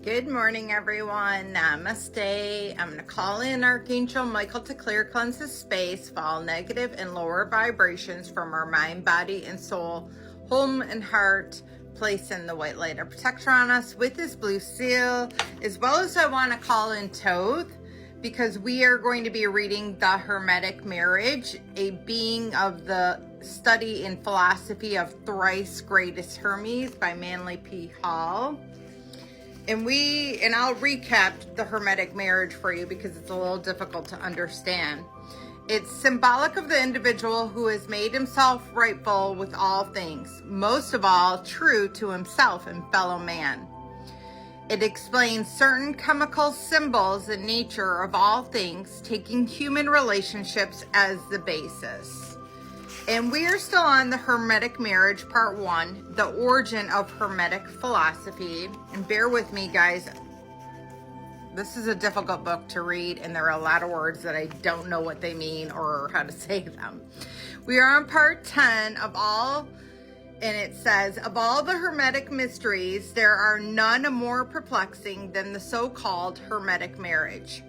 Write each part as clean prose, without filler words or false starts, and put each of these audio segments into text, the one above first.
Good morning, everyone. Namaste. I'm going to call in Archangel Michael to clear, cleanse the space for all negative and lower vibrations from our mind, body, and soul, home and heart. Place in the white light of protection on us with this blue seal, as well as I want to call in Toth, because we are going to be reading The Hermetic Marriage, a being of the study in philosophy of thrice greatest Hermes by Manly P. Hall. And I'll recap the Hermetic marriage for you because it's a little difficult to understand. It's symbolic of the individual who has made himself rightful with all things, most of all true to himself and fellow man. It explains certain chemical symbols and nature of all things, taking human relationships as the basis. And we are still on the Hermetic Marriage, Part 1, the origin of Hermetic philosophy. And bear with me, guys. This is a difficult book to read, and there are a lot of words that I don't know what they mean or how to say them. We are on Part 10 of all, and it says, of all the Hermetic mysteries, there are none more perplexing than the so-called Hermetic marriage.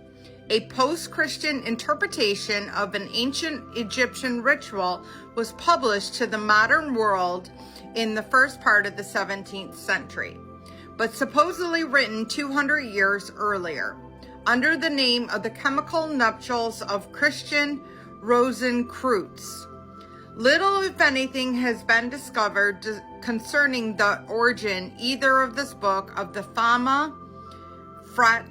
A post-Christian interpretation of an ancient Egyptian ritual was published to the modern world in the first part of the 17th century, but supposedly written 200 years earlier, under the name of the chemical nuptials of Christian Rosenkreutz. Little, if anything, has been discovered concerning the origin either of this book of the Fama Fraternatis,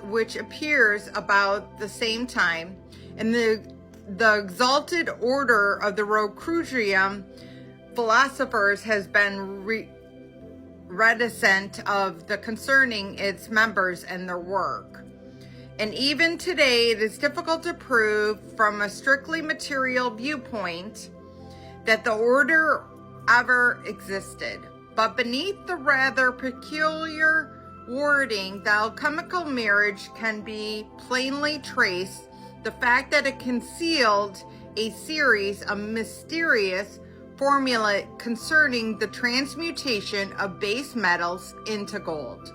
which appears about the same time, and the exalted order of the Rosicrucian philosophers has been reticent of the concerning its members and their work. And even today, it is difficult to prove from a strictly material viewpoint that the order ever existed. But beneath the rather peculiar wording, the alchemical marriage can be plainly traced the fact that it concealed a series of mysterious formulae concerning the transmutation of base metals into gold.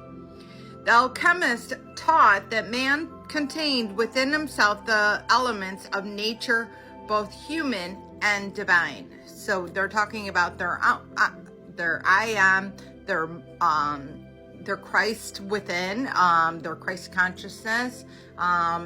The alchemist taught that man contained within himself the elements of nature, both human and divine. So they're talking about their I am, their Christ within, their Christ consciousness.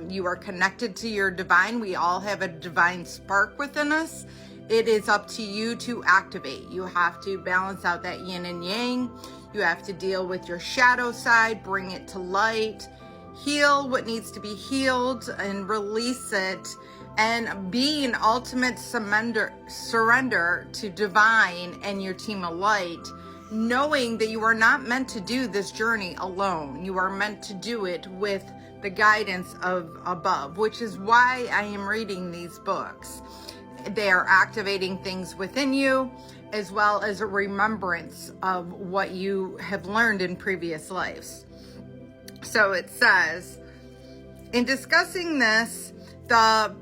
You are connected to your divine. We all have a divine spark within us. It is up to you to activate. You have to balance out that yin and yang. You have to deal with your shadow side, bring it to light, heal what needs to be healed, and release it, and be an ultimate surrender to divine and your team of light, knowing that you are not meant to do this journey alone. You are meant to do it with the guidance of above, which is why I am reading these books. They are activating things within you, as well as a remembrance of what you have learned in previous lives. So it says, in discussing this, the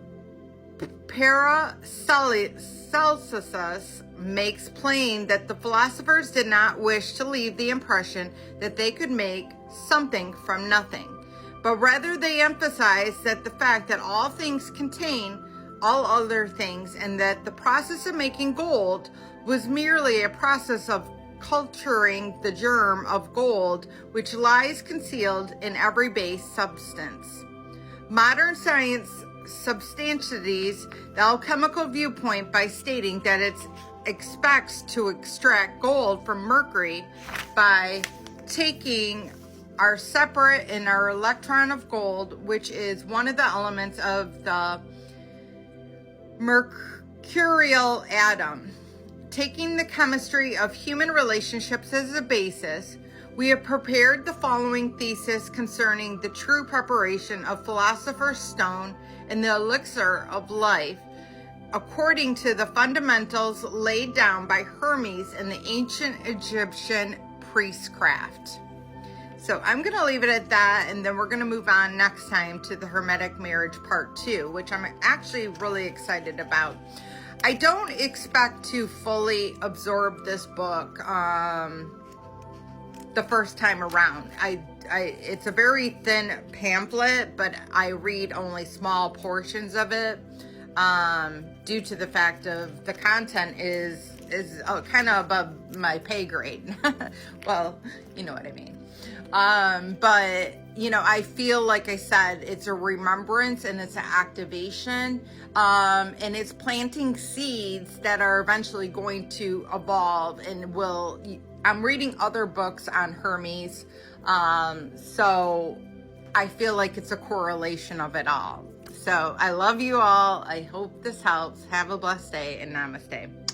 Paracelsus makes plain that the philosophers did not wish to leave the impression that they could make something from nothing, but rather they emphasized that the fact that all things contain all other things, and that the process of making gold was merely a process of culturing the germ of gold which lies concealed in every base substance. Modern science substantiates the alchemical viewpoint by stating that it expects to extract gold from mercury by taking our separate and our electron of gold, which is one of the elements of the mercurial atom. Taking the chemistry of human relationships as a basis, we have prepared the following thesis concerning the true preparation of philosopher's stone and the elixir of life, according to the fundamentals laid down by Hermes in the ancient Egyptian priestcraft. So I'm going to leave it at that, and then we're going to move on next time to the Hermetic Marriage Part 2, which I'm actually really excited about. I don't expect to fully absorb this book. the first time around. It's a very thin pamphlet, but I read only small portions of it, due to the fact of the content is kind of above my pay grade. Well, you know what I mean. But you know, I feel like I said, it's a remembrance and it's an activation, and it's planting seeds that are eventually going to evolve and will. I'm reading other books on Hermes, so I feel like it's a correlation of it all. So I love you all. I hope this helps. Have a blessed day, and namaste.